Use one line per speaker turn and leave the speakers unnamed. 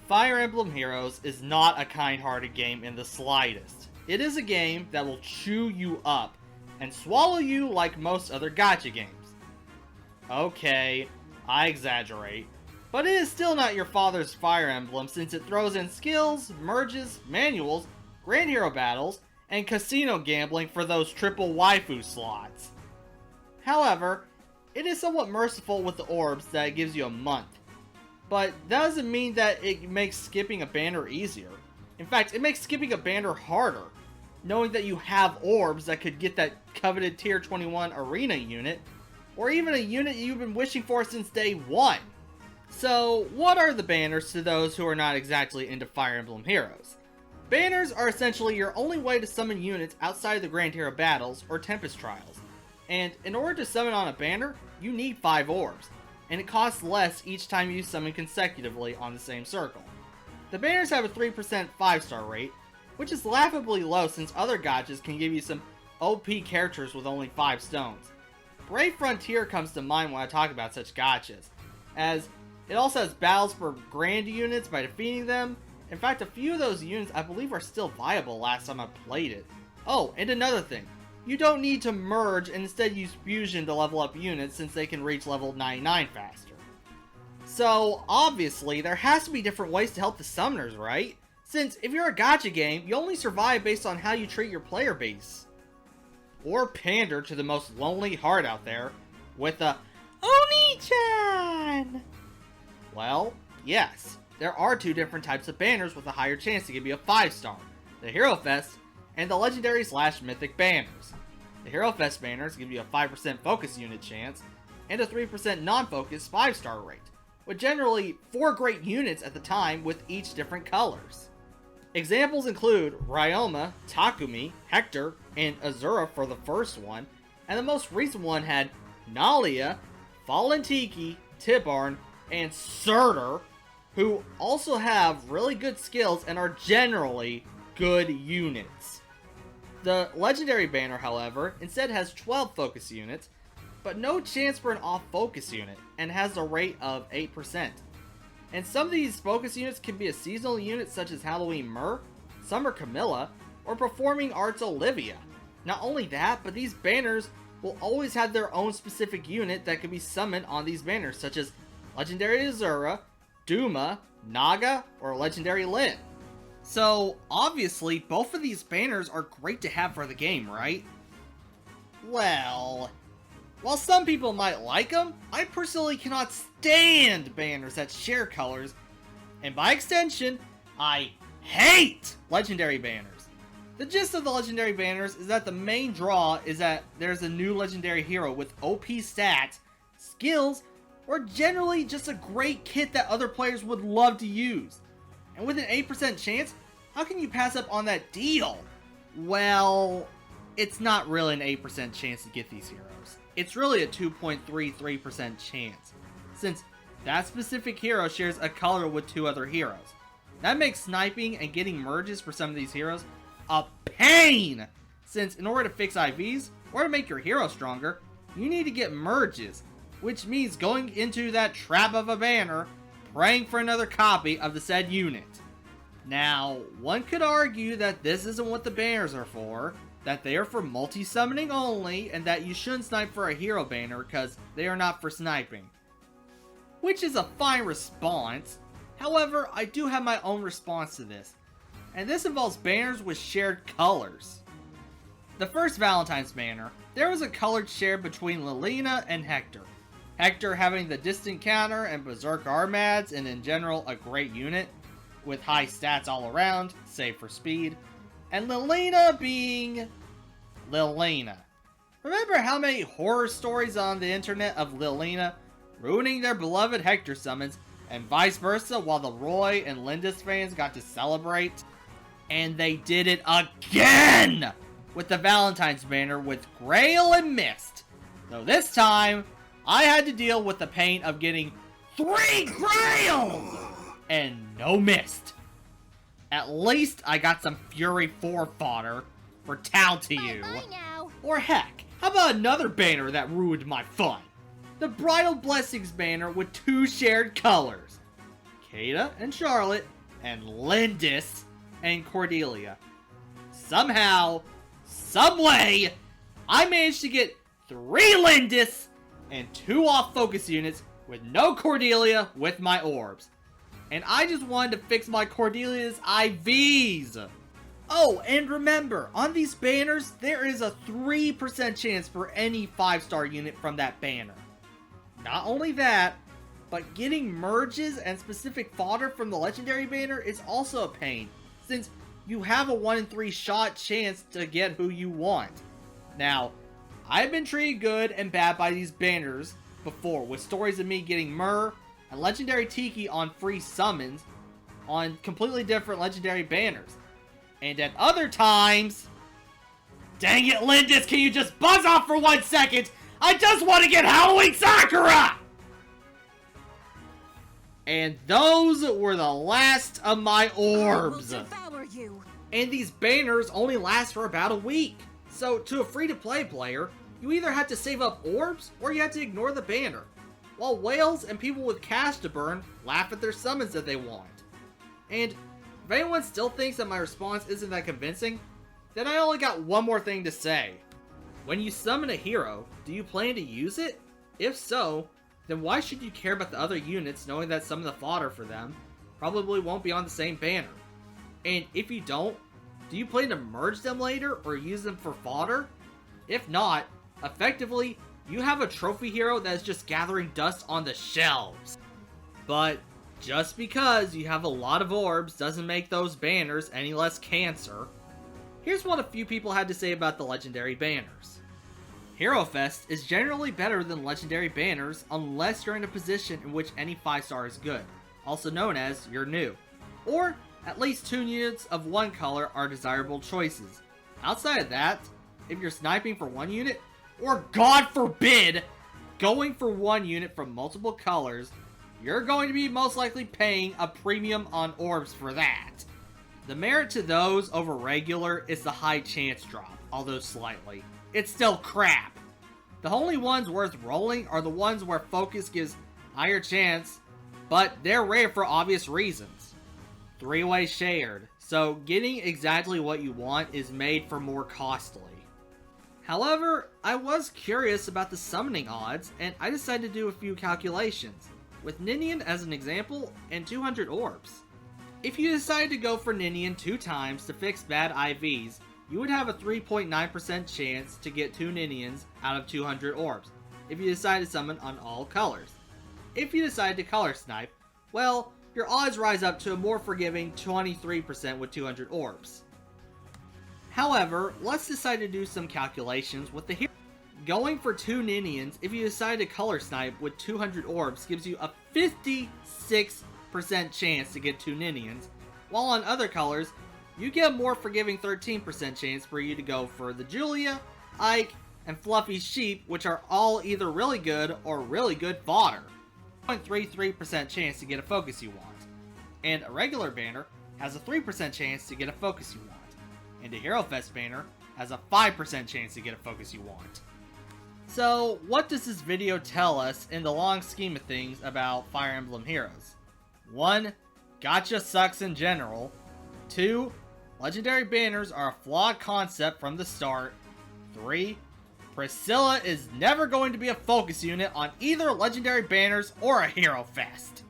Fire Emblem Heroes is not a kind-hearted game in the slightest. It is a game that will chew you up and swallow you like most other gacha games. Okay, I exaggerate, but it is still not your father's Fire Emblem since it throws in skills, merges, manuals, Grand Hero battles, and casino gambling for those triple waifu slots. However, it is somewhat merciful with the orbs that it gives you a month. But that doesn't mean that it makes skipping a banner easier. In fact, it makes skipping a banner harder, knowing that you have orbs that could get that coveted tier 21 arena unit, or even a unit you've been wishing for since day one. So, what are the banners to those who are not exactly into Fire Emblem Heroes? Banners are essentially your only way to summon units outside of the Grand Hero battles or Tempest Trials. And in order to summon on a banner, you need 5 orbs, and it costs less each time you summon consecutively on the same circle. The banners have a 3% 5-star rate, which is laughably low since other gachas can give you some OP characters with only 5 stones. Brave Frontier comes to mind when I talk about such gachas, as it also has battles for grand units by defeating them. In fact, a few of those units I believe are still viable last time I played it. Oh, and another thing. You don't need to merge and instead use fusion to level up units since they can reach level 99 faster. So, obviously, there has to be different ways to help the summoners, right? Since if you're a gacha game, you only survive based on how you treat your player base. Or pander to the most lonely heart out there with a Oni-chan! Well, yes. There are 2 different types of banners with a higher chance to give you a 5-star. The Hero Fest and the Legendary / Mythic banners. The Hero Fest banners give you a 5% focus unit chance and a 3% non-focus 5-star rate, with generally 4 great units at the time with each different colors. Examples include Ryoma, Takumi, Hector, and Azura for the first one, and the most recent one had Nalia, Fallen Tiki, Tibarn, and Surtur, who also have really good skills and are generally good units. The Legendary banner, however, instead has 12 focus units, but no chance for an off-focus unit, and has a rate of 8%. And some of these focus units can be a seasonal unit such as Halloween Myrrh, Summer Camilla, or Performing Arts Olivia. Not only that, but these banners will always have their own specific unit that can be summoned on these banners, such as Legendary Azura, Duma, Naga, or Legendary Lyn. So, obviously, both of these banners are great to have for the game, right? Well, while some people might like them, I personally cannot stand banners that share colors, and by extension, I hate Legendary banners. The gist of the Legendary banners is that the main draw is that there's a new Legendary hero with OP stats, skills, or generally just a great kit that other players would love to use. And with an 8% chance, how can you pass up on that deal? Well, it's not really an 8% chance to get these heroes. It's really a 2.33% chance, since that specific hero shares a color with 2 other heroes. That makes sniping and getting merges for some of these heroes a pain, since in order to fix IVs, or to make your hero stronger, you need to get merges, which means going into that trap of a banner, praying for another copy of the said unit. Now, one could argue that this isn't what the banners are for, that they are for multi-summoning only, and that you shouldn't snipe for a hero banner because they are not for sniping. Which is a fine response. However, I do have my own response to this, and this involves banners with shared colors. The first Valentine's banner, there was a color shared between Lilina and Hector. Hector having the distant counter and Berserk Armads, and in general a great unit, with high stats all around, save for speed, and Lilina being Lilina. Remember how many horror stories on the internet of Lilina ruining their beloved Hector summons, and vice versa while the Roy and Lyndis fans got to celebrate? And they did it again! With the Valentine's banner with Grail and Mist. Though this time, I had to deal with the pain of getting 3 Grails! And no Mist. At least I got some Fury 4 fodder for Tao to you. Or heck, how about another banner that ruined my fun? The Bridal Blessings banner with 2 shared colors. Kata and Charlotte and Lyndis and Cordelia. Somehow, someway, I managed to get 3 Lyndis and 2 off-focus units with no Cordelia with my orbs. And I just wanted to fix my Cordelia's IVs. Oh, and remember, on these banners, there is a 3% chance for any 5-star unit from that banner. Not only that, but getting merges and specific fodder from the legendary banner is also a pain, since you have a 1 in 3 shot chance to get who you want. Now, I've been treated good and bad by these banners before, with stories of me getting Myrrh and Legendary Tiki on free summons on completely different legendary banners. And at other times... Dang it, Lyndis, can you just buzz off for 1 second? I just want to get Halloween Sakura! And those were the last of my orbs.
I will devour you.
And these banners only last for about a week. So, to a free-to-play player, you either had to save up orbs, or you had to ignore the banner. While whales and people with cash to burn laugh at their summons that they want. And if anyone still thinks that my response isn't that convincing, then I only got one more thing to say. When you summon a hero, do you plan to use it? If so, then why should you care about the other units knowing that some of the fodder for them probably won't be on the same banner? And if you don't, do you plan to merge them later or use them for fodder? If not, effectively, you have a trophy hero that is just gathering dust on the shelves. But just because you have a lot of orbs doesn't make those banners any less cancer. Here's what a few people had to say about the legendary banners. Hero Fest is generally better than legendary banners unless you're in a position in which any 5-star is good, also known as you're new, or at least 2 units of one color are desirable choices. Outside of that, if you're sniping for 1 unit, or God forbid, going for 1 unit from multiple colors, you're going to be most likely paying a premium on orbs for that. The merit to those over regular is the high chance drop, although slightly. It's still crap. The only ones worth rolling are the ones where focus gives higher chance, but they're rare for obvious reasons. 3-way shared, so getting exactly what you want is made for more costly. However, I was curious about the summoning odds, and I decided to do a few calculations, with Ninian as an example, and 200 orbs. If you decided to go for Ninian 2 times to fix bad IVs, you would have a 3.9% chance to get 2 Ninians out of 200 orbs, if you decide to summon on all colors. If you decide to color snipe, well, your odds rise up to a more forgiving 23% with 200 orbs. However, let's decide to do some calculations with the hero. Going for 2 Ninians, if you decide to color snipe with 200 orbs, gives you a 56% chance to get 2 Ninians, while on other colors, you get a more forgiving 13% chance for you to go for the Julia, Ike, and Fluffy Sheep, which are all either really good or really good fodder. 0.33% chance to get a focus you want. And a regular banner has a 3% chance to get a focus you want. And a Hero Fest banner has a 5% chance to get a focus you want. So, what does this video tell us in the long scheme of things about Fire Emblem Heroes? 1. Gacha sucks in general. 2. Legendary banners are a flawed concept from the start. 3. Priscilla is never going to be a focus unit on either legendary banners or a Hero Fest.